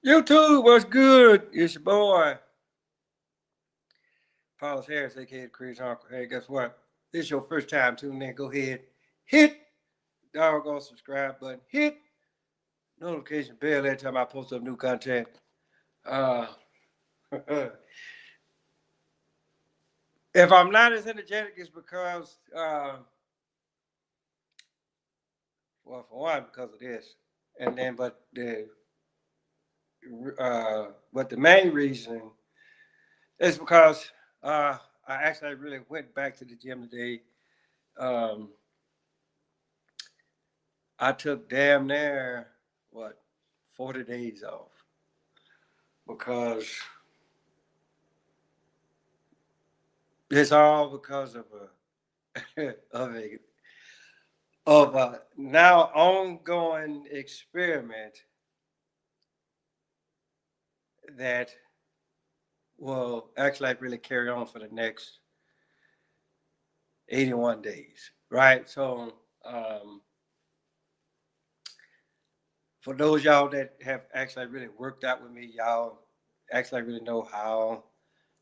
YouTube, what's good? It's your boy, Paulus Harris, aka Chris Uncle. Hey, guess what? This is your first time tuning in. Go ahead, hit the doggone subscribe button, hit notification bell every time I post up new content. Uh, if I'm not as energetic, it's because, well, for one, because of this, and then, but the main reason is because I actually really went back to the gym today. Um, I took damn near what 40 days off because it's all because of a of a now ongoing experiment that will actually really carry on for the next 81 days, right? So for those y'all that have actually really worked out with me, y'all actually really know how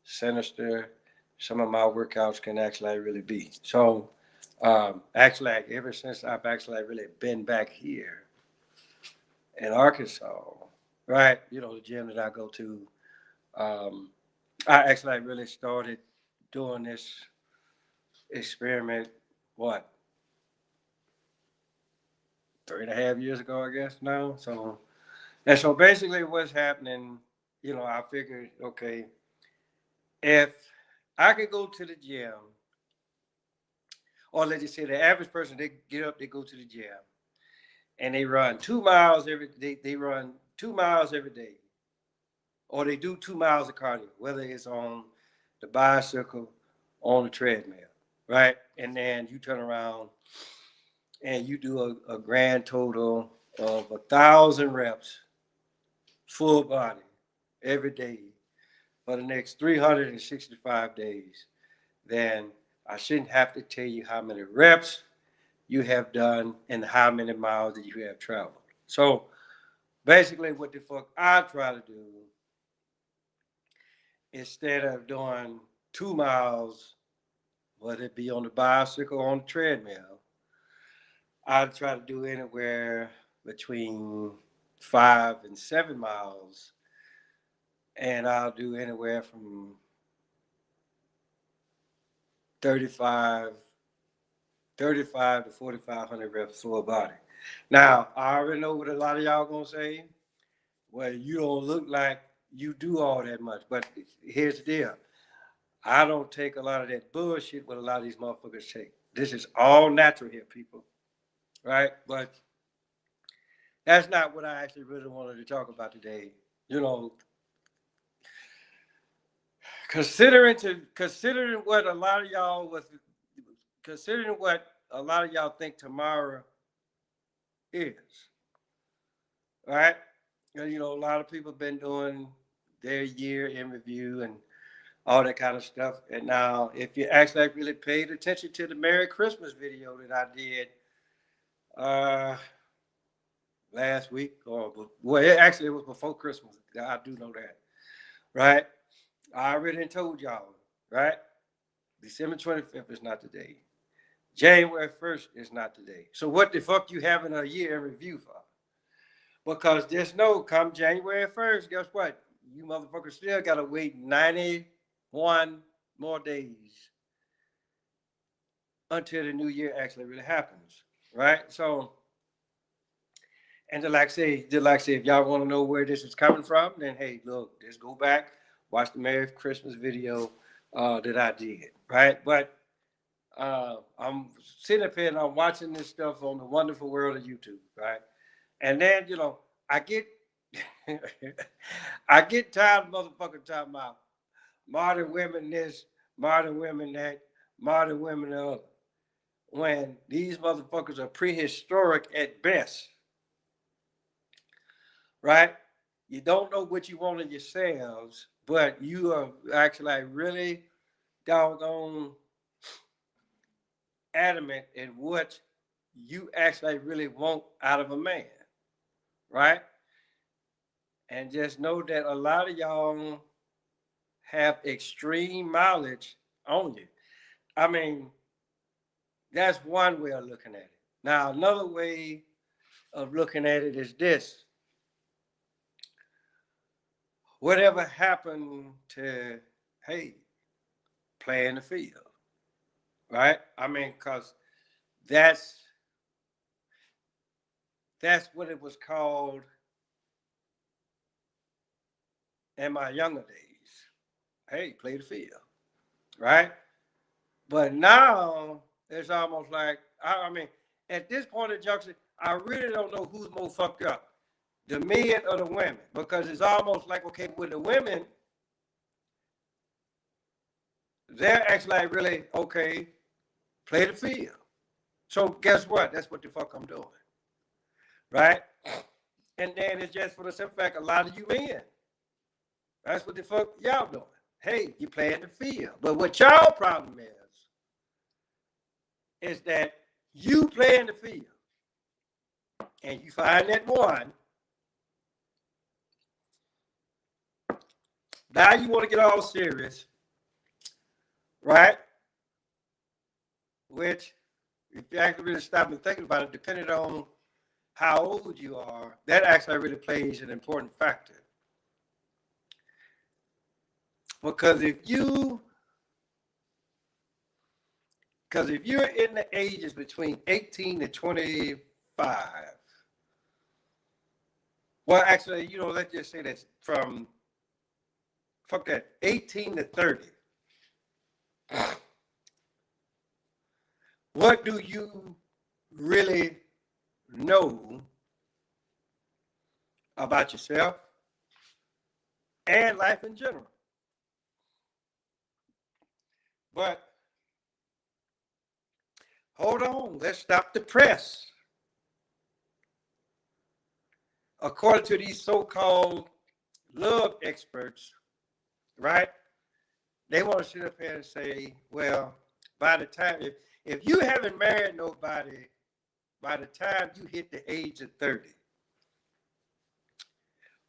sinister some of my workouts can actually really be. So, actually, like, ever since I've actually really been back here in Arkansas, right? You know, the gym that I go to, um, I actually really started doing this experiment, what, 3.5 years ago, I guess now. So, and so basically, what's happening, I figured, okay, if I could go to the gym, or let's just say the average person, they get up, they go to the gym, and they run 2 miles every they run 2 miles every day, or they do 2 miles of cardio, whether it's on the bicycle, on the treadmill, right? And then you turn around and you do a grand total of 1,000 reps, full body, every day for the next 365 days. Then I shouldn't have to tell you how many reps you have done and how many miles that you have traveled. So basically, what the fuck I try to do, instead of doing 2 miles, whether it be on the bicycle or on the treadmill, I try to do anywhere between 5 and 7 miles, and I'll do anywhere from 35, 35 to 4,500 reps full body. Now, I already know what a lot of y'all gonna say. Well, you don't look like you do all that much, but here's the deal. I don't take a lot of that bullshit what a lot of these motherfuckers take. This is all natural here, people, right? But that's not what I actually really wanted to talk about today. You know, considering what a lot of y'all was considering what a lot of y'all think tomorrow is, right? A lot of people have been doing their year in review and all that kind of stuff. And now, if you actually really paid attention to the Merry Christmas video that I did uh, last week, actually, it was before Christmas. I do know that, right? I already told y'all, right? December 25th is not the day. January 1st is not the day. So what the fuck you having a year in review for? Because just know, come January 1st, guess what? You motherfuckers still gotta wait 91 more days until the new year actually really happens, right? So, and just like say, if y'all want to know where this is coming from, then hey, look, just go back, watch the Merry Christmas video that I did, right? But I'm sitting up here and I'm watching this stuff on the wonderful world of YouTube, right? And then I get I get tired of motherfucking talking about modern women this, modern women that, modern women the other, when these motherfuckers are prehistoric at best, right? You don't know what you want in yourselves, but you are actually like really doggone adamant in what you actually really want out of a man, right? And just know that a lot of y'all have extreme mileage on you. I mean, that's one way of looking at it. Now, another way of looking at it is this. Whatever happened to, hey, play in the field, right? I mean, because that's what it was called in my younger days. Hey, play the field, right? But now it's almost like, I mean, at this point in junction, I really don't know who's more fucked up, the men or the women, because it's almost like, okay, with the women, they're actually like, really, okay, play the field. So guess what? That's what the fuck I'm doing, right? And then it's just for the simple fact, a lot of you men, that's what the fuck y'all doing. Hey, you play in the field. But what y'all problem is that you play in the field and you find that one. Now you want to get all serious, right? Which, if you actually really stop and think about it, depending on how old you are, that actually really plays an important factor. Because if you're in the ages between 18 to 25, well, actually, let's just say that from 18 to 30. What do you really know about yourself and life in general? But hold on, let's stop the press. According to these so-called love experts, right? They want to sit up here and say, well, by the time, if you haven't married nobody by the time you hit the age of 30,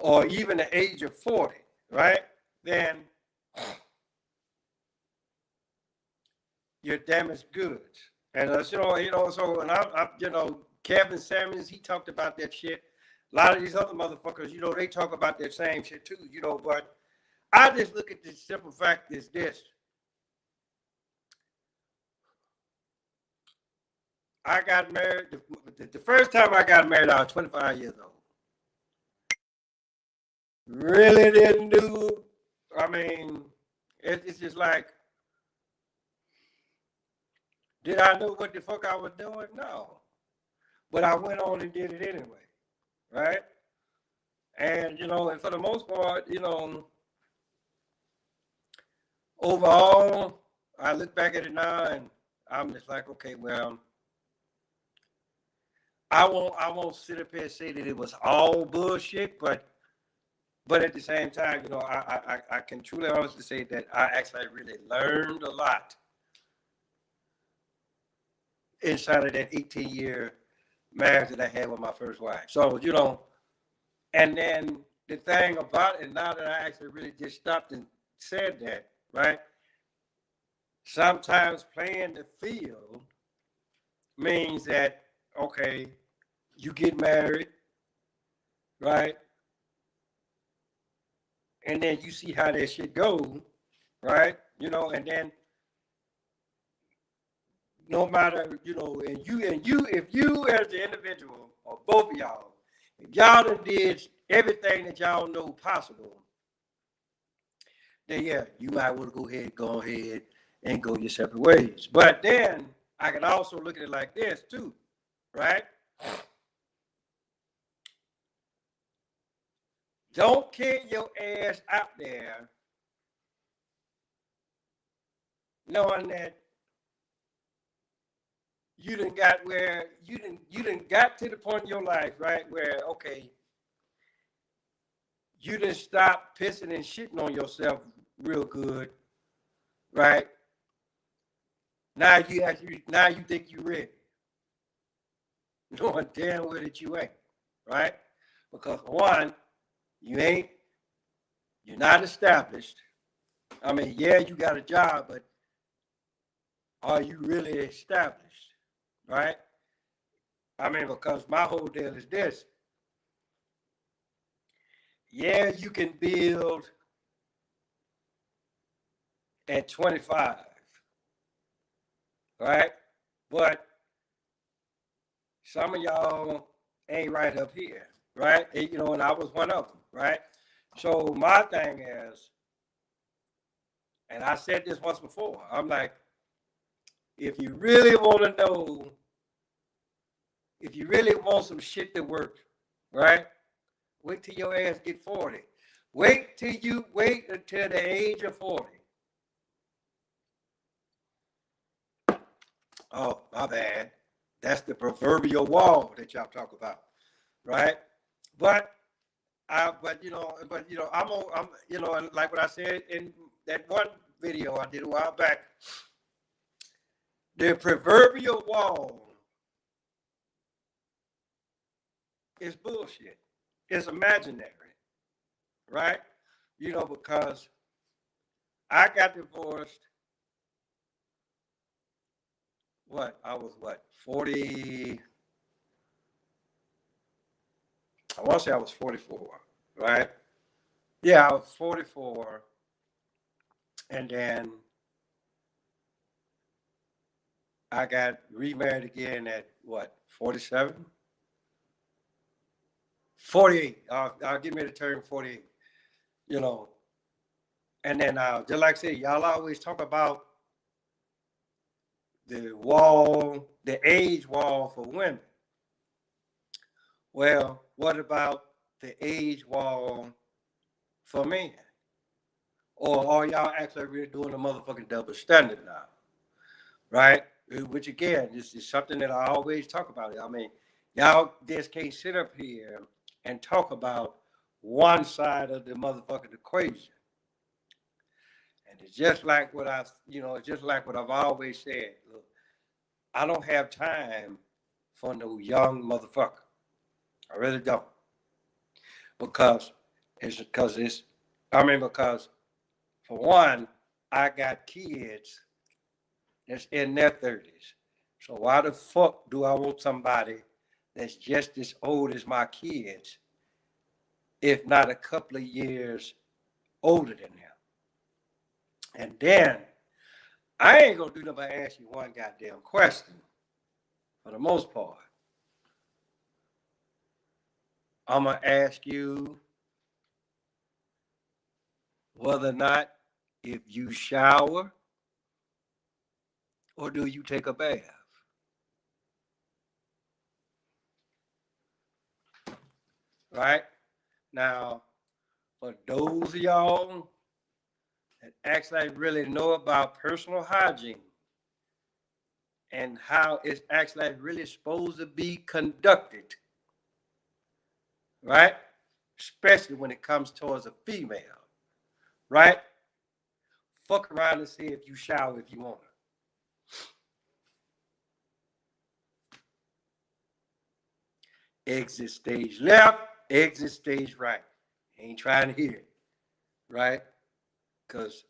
or even the age of 40, right? Then you're damaged goods. And so, and I'm Kevin Samuels, he talked about that shit. A lot of these other motherfuckers, they talk about that same shit too, but I just look at the simple fact is this. I got married, the first time I got married, I was 25 years old. Really didn't do, I mean, it's just like, did I know what the fuck I was doing? No. But I went on and did it anyway, right? And, and for the most part, overall, I look back at it now and I'm just like, okay, well, I won't sit up here and say that it was all bullshit, but at the same time, I can truly honestly say that I actually really learned a lot inside of that 18-year marriage that I had with my first wife. So, and then the thing about it, now that I actually really just stopped and said that, right? Sometimes playing the field means that, okay, you get married, right? And then you see how that shit goes, right? And then no matter, and you, if you as the individual, or both of y'all, if y'all done did everything that y'all know possible, then yeah, you might want to go ahead and go your separate ways. But then I can also look at it like this too, right? Don't kill your ass out there knowing that you done got where you done got to the point in your life, right? Where, okay, you done stop pissing and shitting on yourself real good, right? Now you think you're ready. Knowing damn well that you ain't, right? Because one, You're not established. I mean, yeah, you got a job, but are you really established? Right? I mean, because my whole deal is this. Yeah, you can build at 25, right? But some of y'all ain't right up here, right? And, you know, and I was one of them, right? So my thing is, and I said this once before, I'm like, if you really want to know, if you really want some shit to work, right? Wait till your ass get 40. Wait until the age of 40. Oh, my bad. That's the proverbial wall that y'all talk about, right? But I'm, you know, and like what I said in that one video I did a while back, the proverbial wall is bullshit. It's imaginary, right? You know, because I got divorced. I was 40. I want to say I was 44, right? Yeah, I was 44. And then I got remarried again at 47? 48. I'll give me the term 48, you know. And then, just like I said, y'all always talk about the wall, the age wall for women. Well, what about the age wall for men? Or are y'all actually really doing a motherfucking double standard now? Right? Which again, this is something that I always talk about. I mean, y'all just can't sit up here and talk about one side of the motherfucking equation. And it's just like what it's just like what I've always said. Look, I don't have time for no young motherfucker. I really don't. Because for one, I got kids that's in their 30s. So why the fuck do I want somebody that's just as old as my kids, if not a couple of years older than them? And then I ain't gonna do nothing but ask you one goddamn question for the most part. I'm gonna ask you whether or not if you shower or do you take a bath? Right? Now, for those of y'all that actually really know about personal hygiene and how it's actually really supposed to be conducted, right? Especially when it comes towards a female, right? Fuck around and see if you shower if you want to. Exit stage left, exit stage right. Ain't trying to hear it, right? Because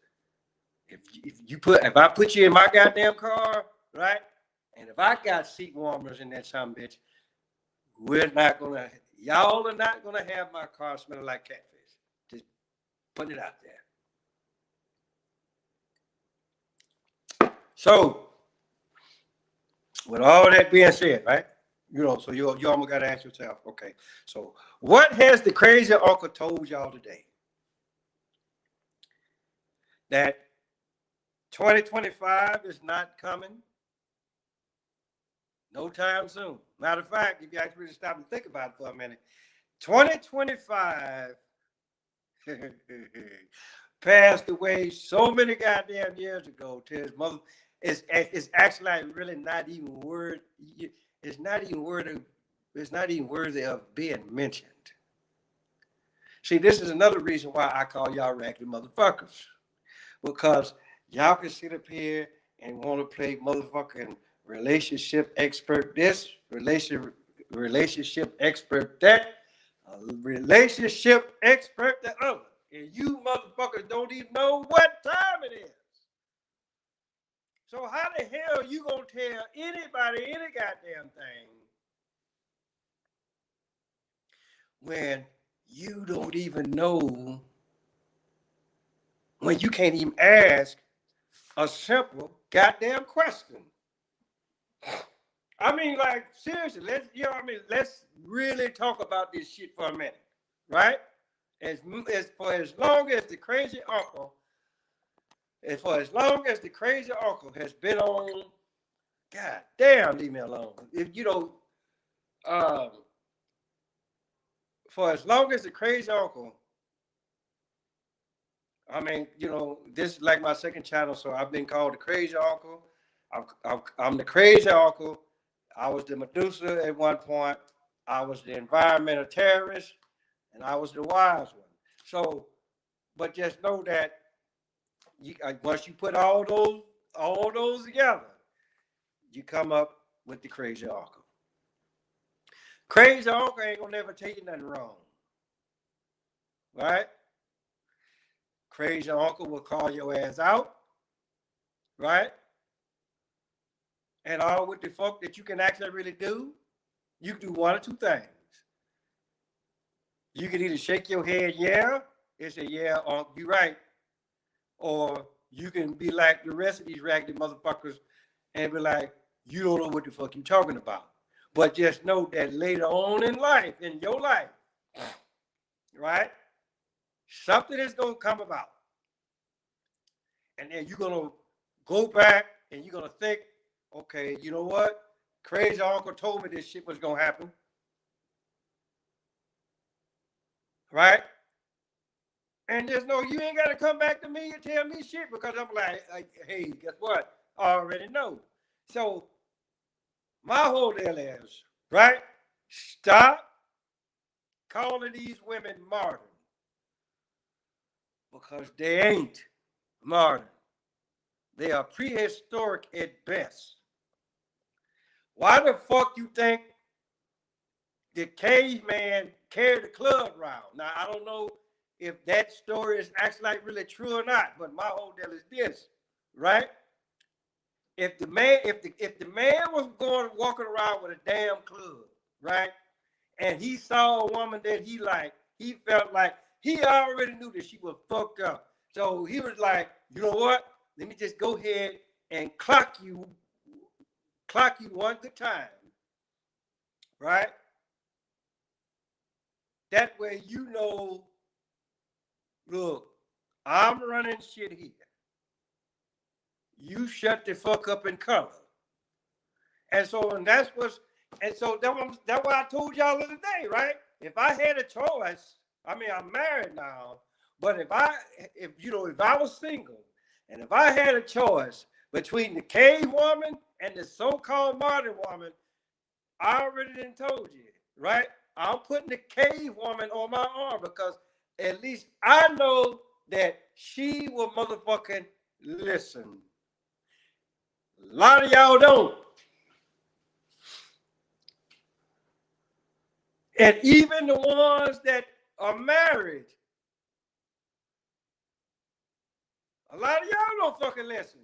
if I put you in my goddamn car, right, and if I got seat warmers in that some bitch, y'all are not gonna have my car smelling like catfish. Just put it out there. So, with all that being said, right? You know, so you almost got to ask yourself, okay, so what has the crazy uncle told y'all today? That 2025 is not coming no time soon. Matter of fact, if you actually stop and think about it for a minute, 2025 passed away so many goddamn years ago to his mother. It's actually really not even worth. It's not even worthy of being mentioned. See, this is another reason why I call y'all raggedy motherfuckers. Because y'all can sit up here and want to play motherfucking relationship expert this, relationship expert that. a relationship expert than others. And you motherfuckers don't even know what time it is. So how the hell you gonna tell anybody any goddamn thing when you don't even know, when you can't even ask a simple goddamn question? I mean, like, seriously, let's really talk about this shit for a minute, right? As long as the crazy uncle, for as long as the crazy uncle has been on, god damn, leave me alone. If you know, for as long as the crazy uncle, I mean, this is like my second channel, so I've been called the crazy uncle. I'm the crazy uncle. I was the Medusa at one point. I was the environmental terrorist, and I was the wise one. So, but just know that once you put all those together, you come up with the crazy uncle. Crazy uncle ain't gonna never tell you nothing wrong, right? Crazy uncle will call your ass out, right? And all with the fuck that you can actually really do, you can do one or two things. You can either shake your head, yeah, and say, yeah, uncle, you right. Or you can be like the rest of these raggedy motherfuckers and be like, you don't know what the fuck you talking about. But just know that later on in life, in your life, right, something is going to come about. And then you're going to go back and you're going to think, okay, you know what? Crazy uncle told me this shit was going to happen. Right? And just know you ain't got to come back to me and tell me shit because I'm like, hey, guess what? I already know. So my whole deal is, right? Stop calling these women modern because they ain't modern. They are prehistoric at best. Why the fuck you think the caveman carried the club around? Now, I don't know if that story is actually like really true or not, but my whole deal is this, right? If the man was walking around with a damn club, right, and he saw a woman that he liked, he felt like he already knew that she was fucked up. So he was like, you know what? Let me just go ahead and clock you one good time, right? That way you know, look, I'm running shit here. You shut the fuck up and cover. And so that's why I told y'all the other day, right? If I had a choice, I mean, I'm married now, but if I was single and if I had a choice between the cave woman and the so-called modern woman, I already done told you, right? I'm putting the cave woman on my arm because at least I know that she will motherfucking listen. A lot of y'all don't. And even the ones that are married, a lot of y'all don't fucking listen.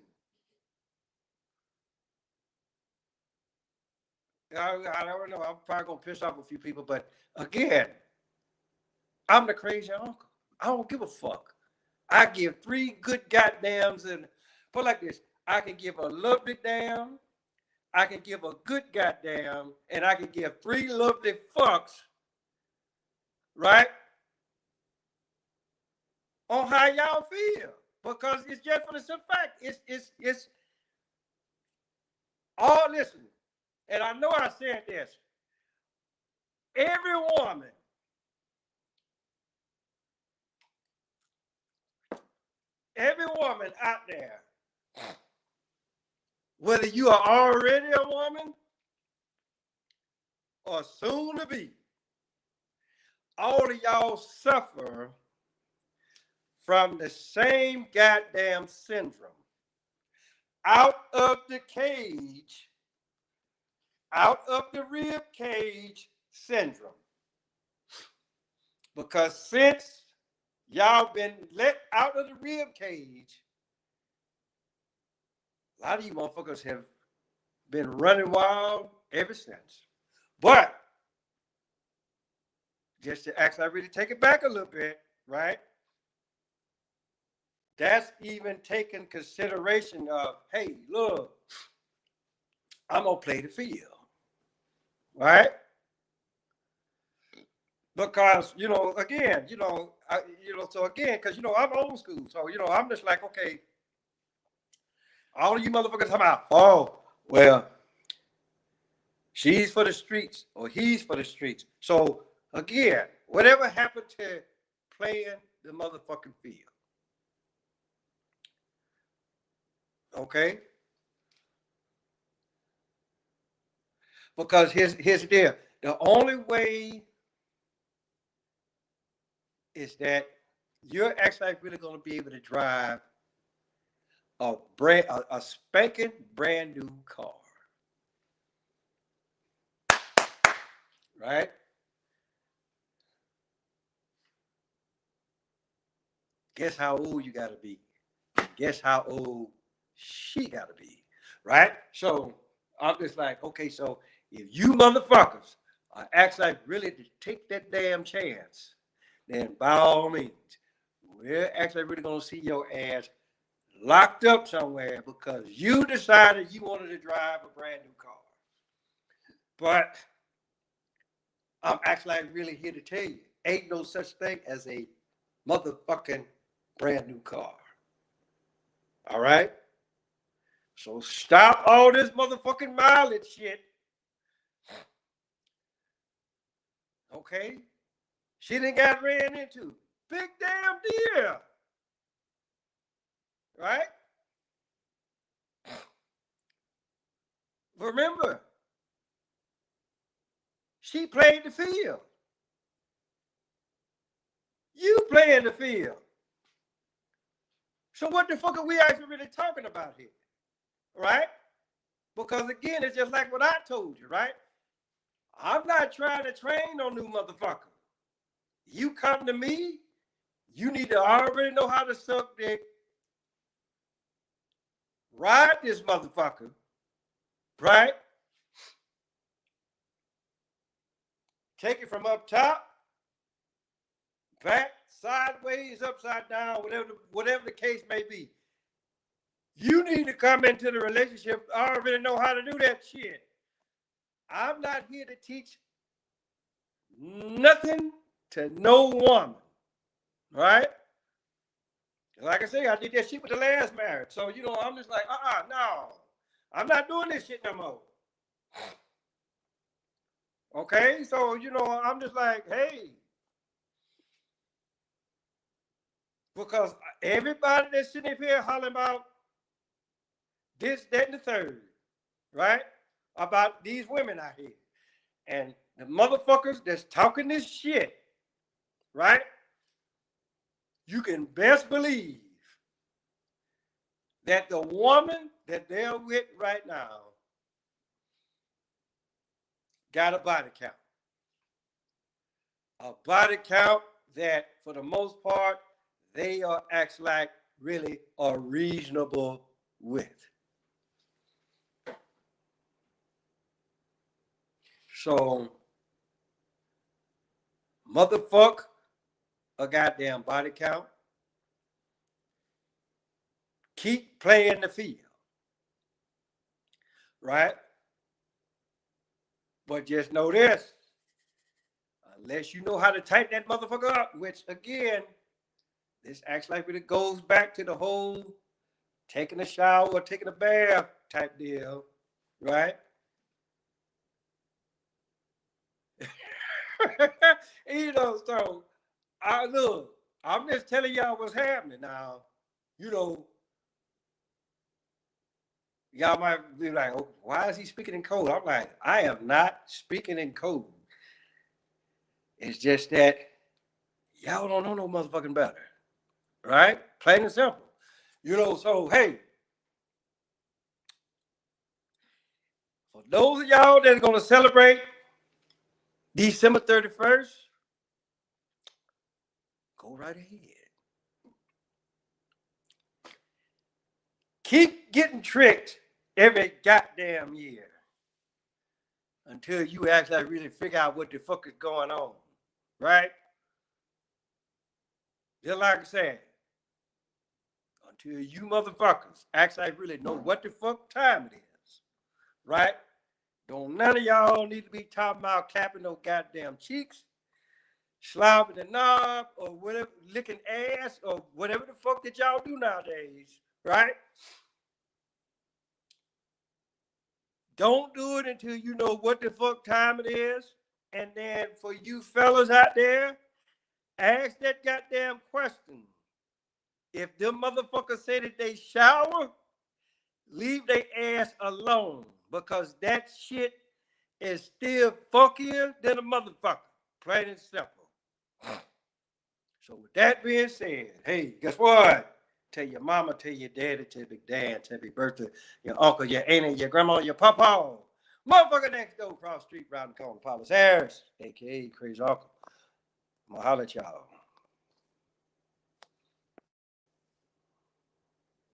I don't know. I'm probably going to piss off a few people, but again, I'm the crazy uncle. I don't give a fuck. I give 3 good goddams and put like this. I can give a lovely damn, I can give a good goddamn, and I can give 3 lovely fucks, right? On how y'all feel. Because it's just for the simple fact. It's all, listen, and I know I said this. Every woman out there, whether you are already a woman or soon to be, all of y'all suffer from the same goddamn syndrome. Out of the cage, out of the rib cage syndrome. Because since y'all been let out of the rib cage, a lot of you motherfuckers have been running wild ever since. But just to actually really take it back a little bit, right? That's even taking consideration of, hey, look, I'm gonna play the field, right? Because again, so again, because I'm old school, so I'm just like, okay, all of you motherfuckers talking about, oh, well, she's for the streets or he's for the streets. So again, whatever happened to playing the motherfucking field? Okay? Because here's the deal. The only way is that you're actually really going to be able to drive a spanking brand new car. Right? Guess how old you got to be. Guess how old she got to be. Right? So I'm just like, okay, so if you motherfuckers are actually really to take that damn chance, then by all means, we're actually really going to see your ass locked up somewhere because you decided you wanted to drive a brand new car. But I'm actually really here to tell you, ain't no such thing as a motherfucking brand new car. All right? So stop all this motherfucking mileage shit. Okay? She done got ran into. Big damn deal. Right? Remember, she played the field. You playing the field. So what the fuck are we actually really talking about here? Right? Because again, it's just like what I told you, right? I'm not trying to train no new motherfucker. You come to me, you need to already know how to suck dick, ride this motherfucker, right? Take it from up top, back, sideways, upside down, whatever the case may be. You need to come into the relationship. I already know how to do that shit. I'm not here to teach nothing to no woman, right? Like I say, I did that shit with the last marriage. So, I'm just like, no. I'm not doing this shit no more. Okay? So, I'm just like, hey. Because everybody that's sitting up here hollering about this, that, and the third, right? About these women out here. And the motherfuckers that's talking this shit, right? You can best believe that the woman that they're with right now got a body count. A body count that, for the most part, they are actually like really are reasonable with. So, motherfuck a goddamn body count. Keep playing the field. Right? But just know this. Unless you know how to tighten that motherfucker up, which again, this acts like it goes back to the whole taking a shower or taking a bath type deal, right? So I'm just telling y'all what's happening now. Y'all might be like, oh, why is he speaking in code? I'm like, I am not speaking in code. It's just that y'all don't know no motherfucking better. Right? Plain and simple. So hey, for those of y'all that are gonna celebrate December 31st, Go right ahead. Keep getting tricked every goddamn year until you actually really figure out what the fuck is going on, right? Just like I said, until you motherfuckers actually really know what the fuck time it is, right? Don't none of y'all need to be talking about clapping no goddamn cheeks, slobbing the knob, or whatever, licking ass, or whatever the fuck that y'all do nowadays, right? Don't do it until you know what the fuck time it is. And then for you fellas out there, ask that goddamn question. If them motherfuckers say that they shower, leave their ass alone, because that shit is still funkier than a motherfucker. Plain and simple. So with that being said, hey, guess what? Tell your mama, tell your daddy, tell your dad, tell your birthday, your uncle, your auntie, your grandma, your papa. Motherfucker next door, cross the street, round the corner, Paulus Harris, a.k.a. Crazy Uncle. I'm gonna holler at y'all.